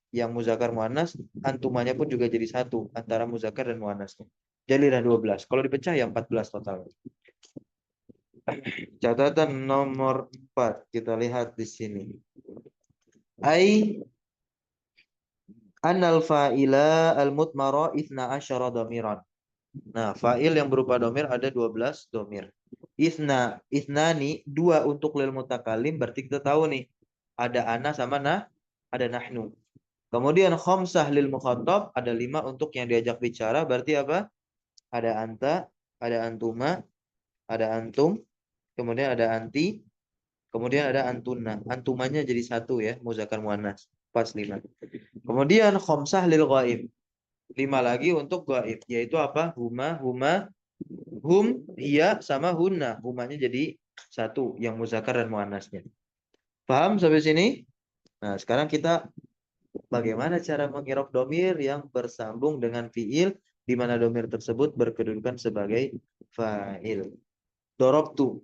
Yang muzakkar muannas, antumanya pun juga jadi satu antara muzakkar dan muannasnya. Jadilah 12. Kalau dipecah ya 14 total. Catatan nomor 4 kita lihat di sini. Ai anal fa'ila al-mutmara 12 dhamiran. Nah, fa'il yang berupa domir ada 12 domir. Ithnani, 2 untuk lil mutakalim, berarti kita tahu nih. Ada ana sama ada nahnu. Kemudian khamsah lil mukhatab, ada 5 untuk yang diajak bicara, berarti apa? Ada anta, ada antuma, ada antum, kemudian ada anti, kemudian ada antuna. Antumanya jadi satu ya, muzakkar muannas. Pas 5. Kemudian khamsah lil ghaib. 5 lagi untuk ghaib, yaitu apa? Huma, hum, hiya sama hunna. Humanya jadi satu yang muzakkar dan muannasnya. Paham sampai sini? Nah, sekarang kita bagaimana cara mengirab domir yang bersambung dengan fiil di mana domir tersebut berkedudukan sebagai fa'il. Dorobtu.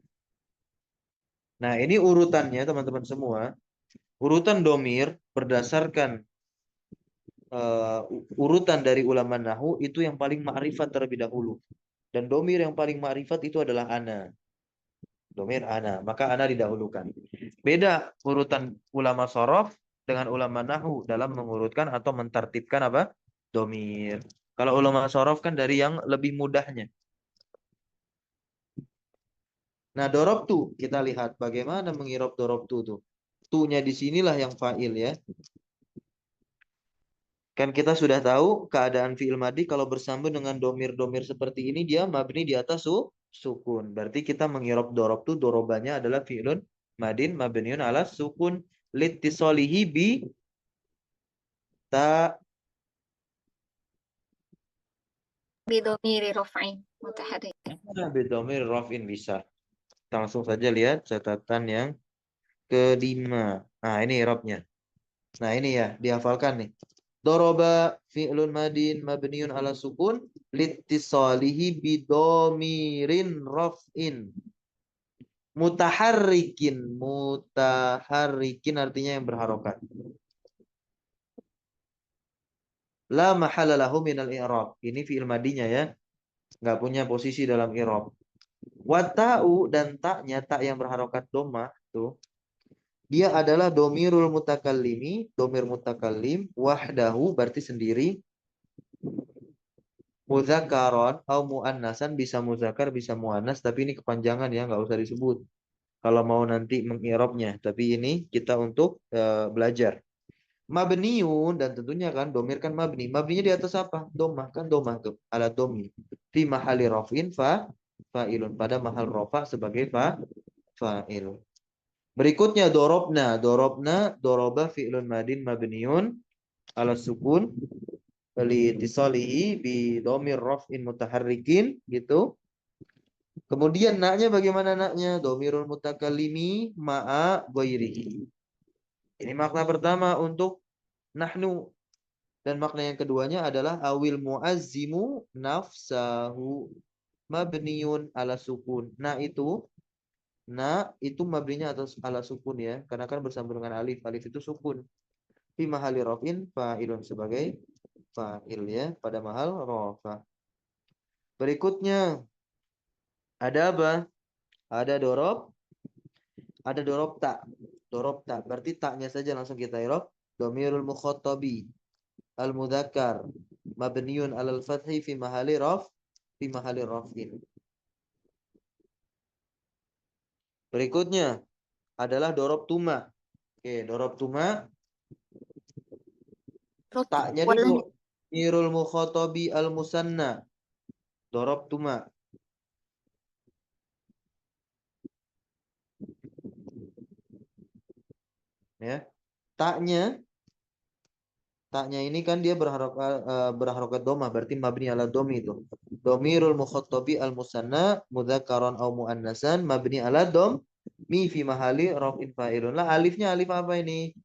Nah, ini urutannya teman-teman semua. Urutan domir berdasarkan urutan dari ulama nahu itu yang paling ma'rifat terlebih dahulu. Dan domir yang paling ma'rifat itu adalah ana. Domir ana. Maka ana didahulukan. Beda urutan ulama sorof. dengan ulama nahwu dalam mengurutkan atau mentartibkan apa? Domir. Kalau ulama sorof kan dari yang lebih mudahnya. Nah, dorobtu kita lihat bagaimana mengirob dorobtu tuh. Tu-nya di sinilah yang fa'il ya. Kan kita sudah tahu keadaan fi'il madi kalau bersambung dengan domir-domir seperti ini dia mabni di atas sukun. Berarti kita mengirob dorobtu, dorobanya adalah fi'ilun madin mabniun ala sukun litisolihi bi ta Bidomiri raf'in mutaharrik. bidomir rafin bisa. Kita langsung saja lihat catatan yang kelima. Nah, ini irobnya. Nah, ini ya, dihafalkan nih. Doroba fi'lun madin mabniun ala sukun litisalihi bidomirin raf'in. Mutaharrikin. Mutaharrikin artinya yang berharokat. La mahala lahu minal i'rab. Ini fi'il madinya ya. Nggak punya posisi dalam i'rab. Wata'u dan taknya, tak yang berharokat domah tuh. Dia adalah domirul mutakallimi, domir mutakallim, wahdahu berarti sendiri, muzakaron atau muannasan, bisa muzakar bisa muannas, tapi ini kepanjangan ya, nggak usah disebut. Kalau mau nanti mengirobnya, tapi ini kita untuk belajar. Mabniun dan tentunya kan domir kan mabni. Mabninya di atas apa? Domah kan domah tuh, ala domi. Fi mahali rafin fa'ilun, pada mahal rofa sebagai fa'il. Berikutnya dorobna. Dorobna, doroba fi'lun madin mabniun ala sukun litisalihi bi domir raf'in mutaharrikin gitu. Kemudian naknya bagaimana naknya? Domirul mutakallimi ma'a ghairihi. Ini makna pertama untuk nahnu. Dan makna yang keduanya adalah awil muazzimu nafsahu mabniun ala sukun. Nah, itu mabninya atas ala sukun ya. Karena kan bersambung dengan alif. Alif itu sukun. Fi mahali rafin fa'ilun, sebagai fa'il ya. Pada mahal rafa. Berikutnya. Ada apa? Ada dorob. Ada dorob tak. Dorob tak. Berarti taknya saja langsung kita irob. Domirul mukhotobi. Al-mudhakar. Mabniun alal fathi fi mahali raf. Fi mahali rafin. Berikutnya adalah dorob tuma. Oke, dorob tuma. Taknya dulu. Mirul mukhotobi al-musanna. Dorob tuma. Ya. Taknya ini kan dia berharokat domah, berarti mabni ala domi itu. Domirul mukhotobi al-musanna mudzakaron au muannasan mabni ala dom mi fi mahali rafin fa'ilun. Lah alifnya alif apa ini?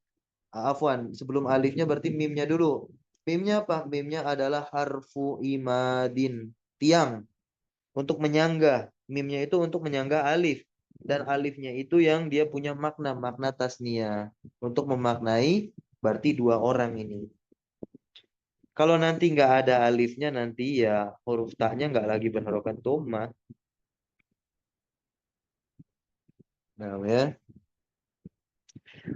Afwan, sebelum alifnya berarti mimnya dulu. Mimnya apa? Mimnya adalah harfu imadin, tiang untuk menyangga. Mimnya itu untuk menyangga alif. Dan alifnya itu yang dia punya makna tasnia. Untuk memaknai berarti dua orang ini. Kalau nanti nggak ada alifnya, nanti ya huruf taknya nggak lagi berharokat dhamma. Nah ya.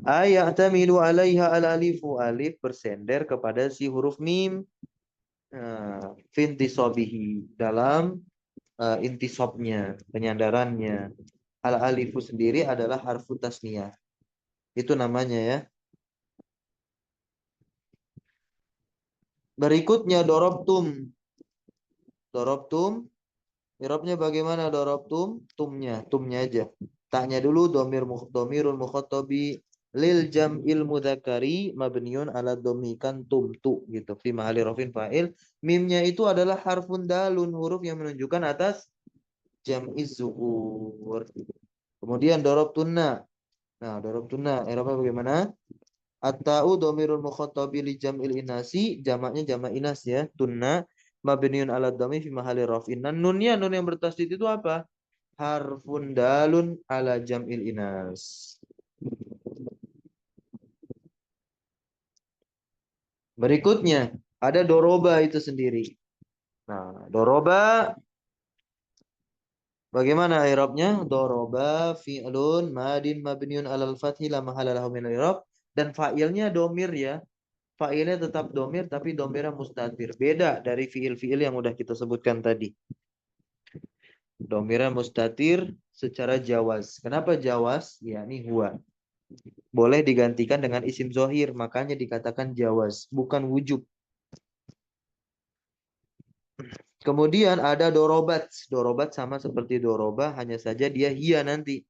Ayatamilu alaiha al-alifu, alif bersender kepada si huruf mim. Fintisobihi, dalam intisobnya, penyandarannya. Al-alifu sendiri adalah harfu tasniyah. Itu namanya ya. Berikutnya dorobtum. Dorobtum. Irobnya bagaimana dorobtum? Tumnya aja. Taknya dulu domirul mukhotobi lil jam'il mudhakari mabniun ala domikan tumtu gitu. Fi mahali rafin fa'il. Mimnya itu adalah harfun dalun, huruf yang menunjukkan atas jam'iz zuhur. Kemudian dorobtunna. Nah, dorobtunna irobnya bagaimana? At-ta'u domirul mukhotobi li jam'il inasi, jamaknya jamak inas ya. Tunna mabniun ala dhammi fi mahali raf'in. Nah, nun yang bertasdid itu apa? Harfun dalun ala jam'il inas. Berikutnya ada doroba itu sendiri. Nah, doroba bagaimana i'rabnya? Doroba fi'lun madin mabniun alal fathi la mahala lahu min al-i'rab Dan fa'ilnya domir ya. Fa'ilnya tetap domir tapi domirnya mustatir. Beda dari fiil-fiil yang udah kita sebutkan tadi. Domirnya mustatir secara jawaz. Kenapa jawaz? Ya, ini huwa. Boleh digantikan dengan isim zohir. Makanya dikatakan jawaz. Bukan wujub. Kemudian ada dorobat. Dorobat sama seperti doroba. Hanya saja dia hiya nanti.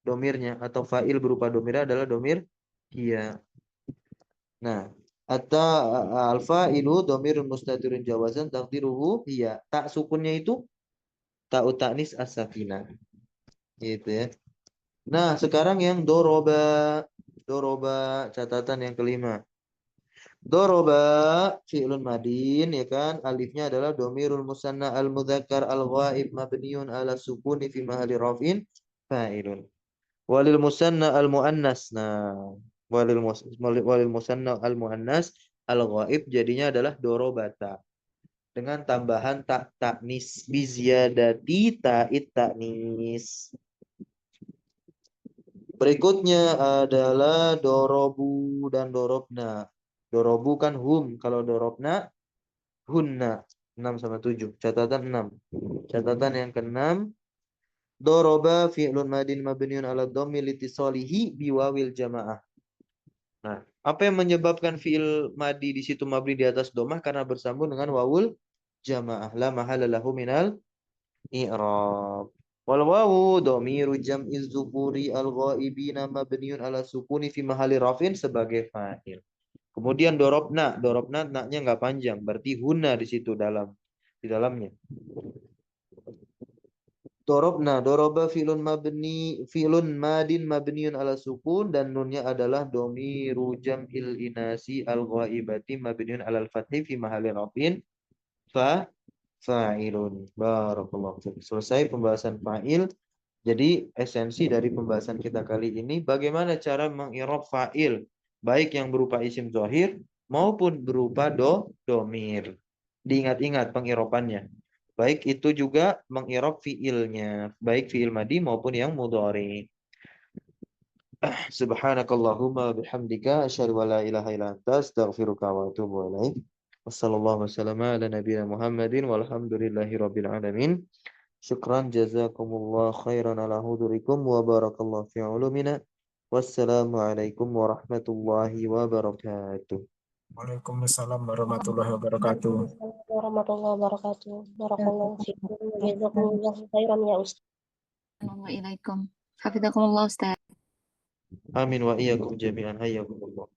Domirnya. Atau fa'il berupa domirnya adalah domir hiya. Nah. Al-fa'ilu domirun mustatirun jawazan takdiruhu hiya. Tak sukunnya itu ta'u ta'nis as-sakinah. Gitu ya. Nah, sekarang yang doroba. Doroba, catatan yang kelima. Doroba, fi'lun madin, ya kan? Alifnya adalah domirul musanna al-mudzakkar al-ghaib mabniun ala sukuni fi mahali raf'in fa'ilun. Walil musanna al-muannas. Nah, walil musanna al-muannas al-ghaib jadinya adalah dorobata. Dengan tambahan tak taknis biziyadati ta'id taknis. Berikutnya adalah dorobu dan dorobna. Dorobu kan hum. Kalau dorobna, hunna. 6 sama 7. Catatan 6. Catatan yang ke-6. Doroba fi'lun madin mabniun ala dhammi litisalihi biwawil jamaah. Nah, apa yang menyebabkan fi'il madi di situ mabni di atas domah? Karena bersambung dengan wawul jamaah. La mahala lahu minal i'rab. Wal wawu dhamiru jam'iz dzukuri al-ghaibina mabniun ala sukuni fi mahali rafin sebagai fa'il. Kemudian dorobna naknya nggak panjang, berarti huna di situ di dalamnya. Dorobna, doroba fi'lun madin mabniun ala sukun dan nunnya adalah dhamiru jam'il inasi al-ghaibati mabniun ala al-fathi fi mahali rafin fa'ilun. Barakallahu fiik. Selesai pembahasan fa'il. Jadi esensi dari pembahasan kita kali ini bagaimana cara mengirob fa'il baik yang berupa isim zahir maupun berupa domir. Diingat-ingat pengirobannya. Baik itu juga mengirob fi'ilnya, baik fi'il madi maupun yang mudhari. Subhanakallahumma bihamdika asyhadu an la ilaha illa anta astaghfiruka wa atubu ilaik. Wassallallahu wasallam ala nabiyina Muhammadin walhamdulillahi rabbil alamin. Syukran jazakumullah khairan ala hudurikum wa barakallahu fi ulumina. Wassalamualaikum warahmatullahi wabarakatuh. Waalaikumsalam warahmatullahi wabarakatuh. warahmatullahi wabarakatuh. Barakallahu fiikum. Jazakumullahu khairan ya Ustaz. Assalamualaikum. Hafizakumullah Ustaz. Amin wa iyyakum jami'an hayyakumullah.